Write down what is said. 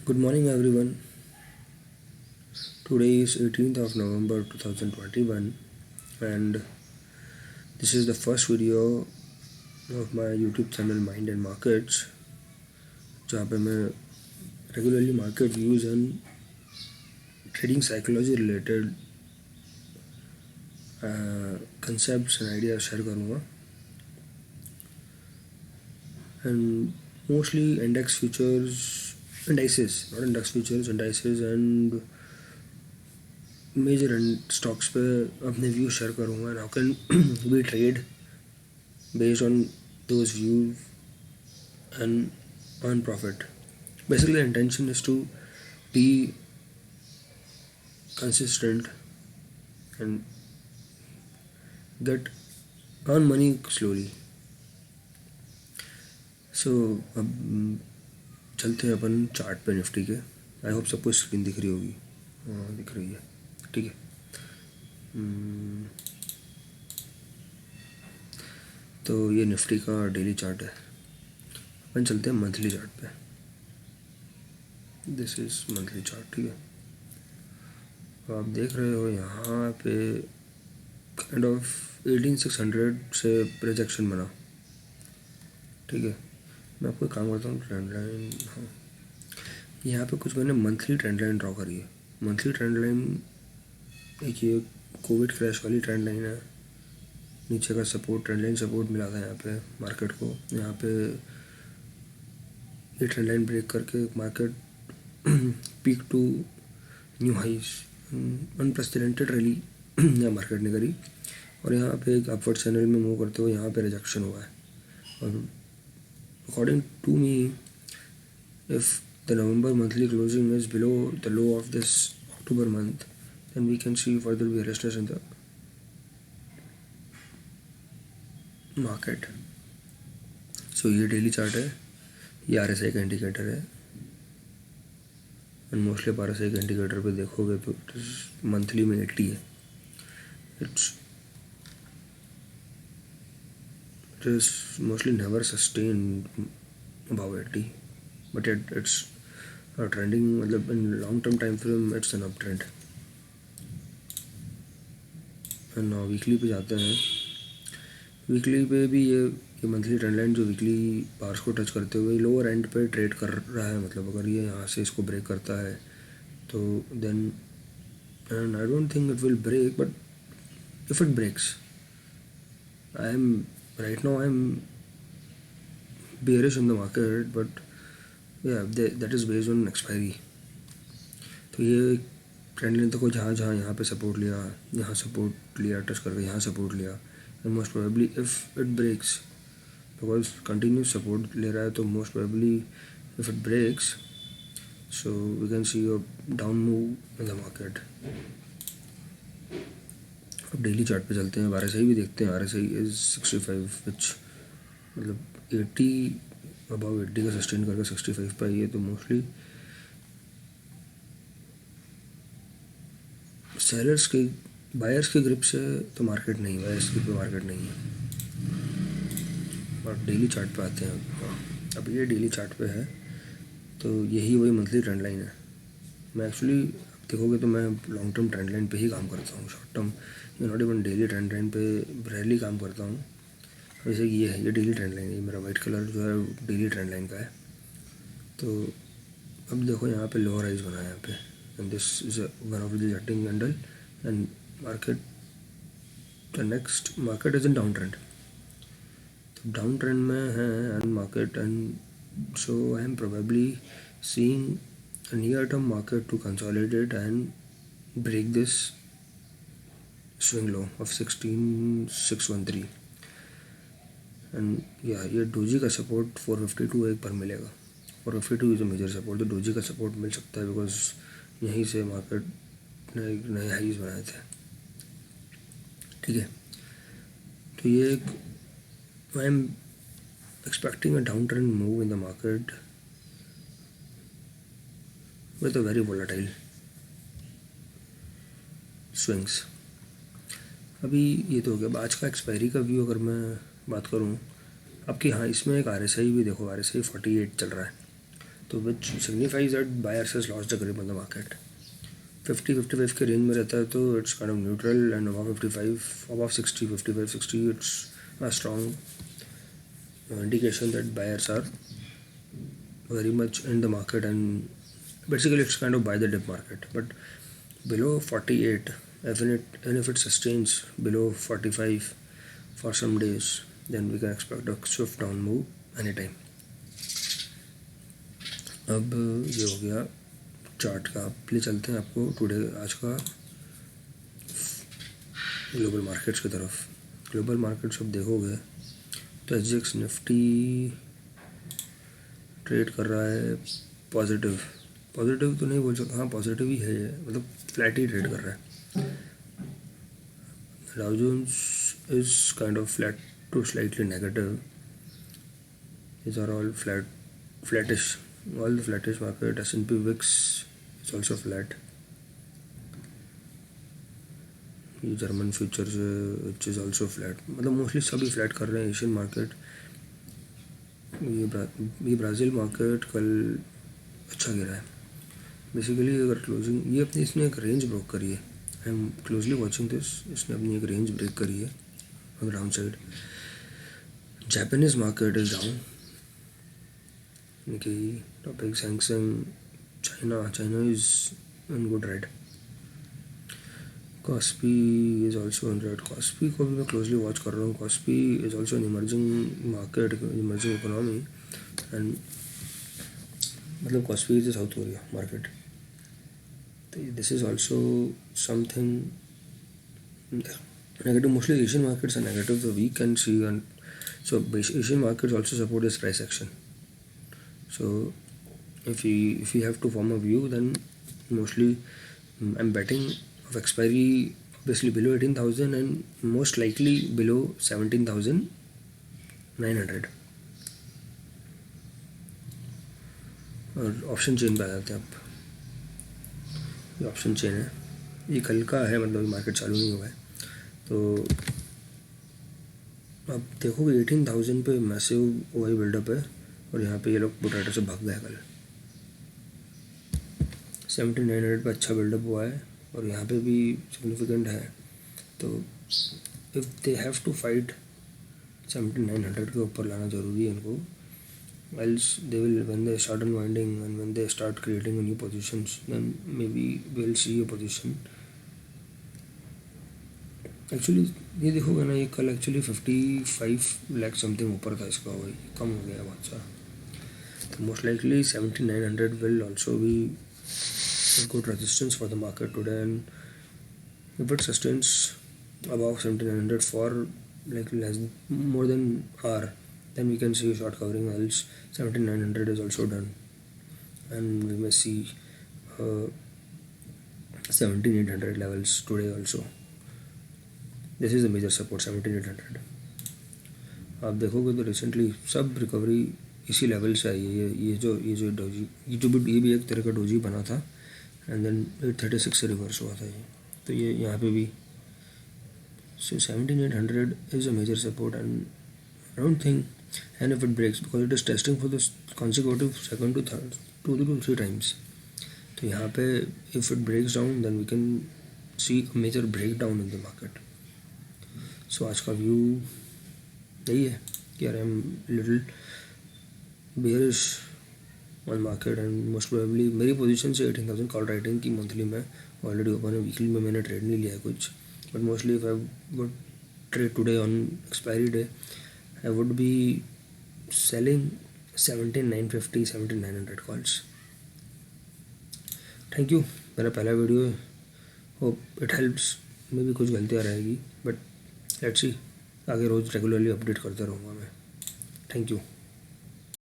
Good morning, everyone. Today is 18th of November 2021, and this is the first video of my YouTube channel Mind and Markets, जहाँ पे मैं regularly market views and trading psychology related concepts and ideas share करूँगा and mostly index futures indices, not index futures, indices and major stocks पे अपने view share करूँगा and how can we trade based on those views and earn profit. Basically the intention is to be consistent and earn money slowly. So अब चलते हैं अपन chart पे Nifty के. I hope सबको screen दिख रही होगी. हाँ दिख रही है. ठीक है. तो ये निफ्टी का डेली चार्ट है. अपन चलते हैं मंथली चार्ट पे. This is monthly chart. ठीक है. तो आप देख रहे हो यहाँ पे काइंड ऑफ 18600 से रिजेक्शन बना. ठीक है. मैं आपको काम करता हूँ ट्रेंड लाइन. हाँ यहाँ पे कुछ मैंने मंथली ट्रेंड लाइन ड्रॉ करी है. मंथली ट्रेंड लाइन एक ये कोविड क्रैश वाली ट्रेंड लाइन है. नीचे का सपोर्ट ट्रेंड लाइन सपोर्ट मिला था यहाँ पे मार्केट को. यहाँ पे ये ट्रेंड लाइन ब्रेक करके market peak to new highs unprecedented rally market ने करी और यहाँ पे एक अपवर्ड चैनल में मूव करते हुए यहाँ पे रिजेक्शन हुआ है. और according to me if the November monthly closing is below the low of this October month, then we can see further bearishness in the market. So ये डेली चार्ट है. ये RSI का इंडिकेटर है and mostly RSI का indicator पे देखोगे तो monthly में 80 है. It is mostly never sustained above 80, but it's trending मतलब in long term time frame it's an up trend. And weekly पे जाते हैं. वीकली पे भी ये मंथली ट्रेंड लाइन जो वीकली बार्स को टच करते हुए लोअर एंड पे ट्रेड कर रहा है. मतलब अगर ये यहाँ से इसको ब्रेक करता है तो then and I don't think it will break, but if it breaks I am right now I am bearish in the market, but that is based on expiry. तो ये ट्रेंड लाइन देखो जहाँ यहाँ पे support लिया, यहाँ support लिया, touch करके यहाँ सपोर्ट लिया and most probably if it breaks because continuous support ले रहा है तो most probably if it breaks so we can see a down move in the market. अब डेली चार्ट पे चलते हैं. RSI भी देखते हैं. RSI इज 65 विच मतलब 80 अबाउ 80 का सस्टेन करके 65 पे आई है. तो मोस्टली सेलर्स के बायर्स के ग्रिप से तो मार्केट नहीं है. बायर्स के ग्रिप पे मार्केट नहीं है. और डेली चार्ट पे आते हैं. अब ये डेली चार्ट पे है तो यही वही मंथली ट्रेंड लाइन है. मैं एक्चुअली देखोगे तो मैं लॉन्ग टर्म ट्रेंड लाइन पे ही काम करता हूँ. Short term not even daily trend line पे रेयरली काम करता हूँ. वैसे ये है, ये डेली ट्रेंड लाइन है. मेरा वाइट कलर जो है डेली ट्रेंड लाइन का है. तो अब देखो यहाँ पे लोअर राइज बना है यहाँ पे and this is one of the jutting candle and market the next market is in down trend. तो डाउन ट्रेंड में है and market and so I am probably seeing a near term market to consolidate and break this swing low of 16613 and ये doji का support 452 एक पर मिलेगा. 452 is a major support. तो doji का सपोर्ट मिल सकता है बिकॉज यहीं से मार्केट ने नए हाईज बनाए थे. ठीक है. तो ये एक I am expecting a down trend move in the market with a very volatile swings. अभी ये तो हो गया. आज का एक्सपायरी का व्यू अगर मैं बात करूँ आपकी. हाँ इसमें एक RSI भी देखो. RSI 48 चल रहा है. तो which signifies that buyers has lost the grip on the market. 50-55 के रेंज में रहता है तो it's kind of neutral, and above 55, above 60, 55-60 it's a strong indication that buyers are very much in the market, and basically it's kind of buy the dip market. But below 48, even if it sustains below 45 for some days, then we can expect a swift down move anytime. अब ये हो गया chart का. आप ले चलते हैं आपको टुडे आज का ग्लोबल मार्केट्स की तरफ. ग्लोबल मार्केट्स अब देखोगे तो SGX निफ्टी ट्रेड कर रहा है पॉजिटिव तो नहीं बोल सकता, हाँ पॉजिटिव ही है, मतलब फ्लैट ही ट्रेड कर रहा है. Dow Jones is kind of flat to slightly negative. These are all flattish, all the flattish market. S&P VIX is also flat. ये German futures which is also flat, मतलब mostly सभी flat कर रहे हैं. Asian market, ये Brazil market कल अच्छा गिरा है. बेसिकली अगर क्लोजिंग ये अपनी इसने एक रेंज ब्रेक करी है. I am closely watching this. इसने अपनी एक रेंज ब्रेक करी है on the down side. Japanese market is down. इनकी topic Samsung, China is in good red. Kospi is also in red. Kospi को भी मैं क्लोजली वॉच कर रहा हूँ. Kospi is also an emerging market, emerging economy, and मतलब Kospi is South Korea market. तो this is also something negative. Mostly Asian markets are negative, so we can see, and so Asian markets also support this price action. So if we have to form a view, then mostly I'm betting of expiry obviously below 18,000 and most likely below 17,900. और option chain पे आ जाते हैं आप. ये option chain है, ये कल का है, मतलब मार्केट चालू नहीं हुआ है. तो आप देखोगे 18,000 पे मैसिव ओआई बिल्डअप है, और यहाँ पे ये लोग पोटैटो से भाग गए. कल 17,900 पे अच्छा बिल्डअप हुआ है, और यहाँ पे भी सिग्निफिकेंट है. तो if they have to fight 17,900 के ऊपर लाना ज़रूरी है इनको. else they will, when they start unwinding and when they start creating new positions, then maybe we'll see a position. Actually ये देखोगे ना, ये कल एक्चुअली 55 लाख समथिंग ऊपर था इसका, वही कम हो गया बहुत सारा. तो most likely 17,900 will also be good resistance for the market today, and if it sustains above 17,900 for like less more than hour, then we can see a short covering. Else 17,900 is also done, and we may see 17,800 levels today also. This is the major support 17,800. आप देखोगे तो recently सब recovery इसी level से आई है. ये जो doji, ये भी एक तरह का डोजी बना था, एंड देन 836 से रिवर्स हुआ था ये. तो ये यहाँ पे भी, so 17,800 is a major support, and I don't think, and if it breaks, because it is testing for this consecutive second to third 2 to 3 times. तो यहाँ पे if it breaks down, then we can see a major breakdown in the market. So आज का view यही है कि यार I am little bearish on market, and most probably मेरी पोजीशन से 18,000 कॉल राइटिंग की मंथली में ऑलरेडी ओपन है. वीकली में मैंने ट्रेड नहीं लिया है कुछ, but mostly if I would trade today on expiry day, I would be selling 17,950, 17,900 calls. Thank you. मेरा पहला वीडियो है, hope it helps. मे भी कुछ गलतियाँ रहेगी, but let's see. आगे रोज़ रेगुलरली अपडेट करता रहूँगा मैं. Thank you.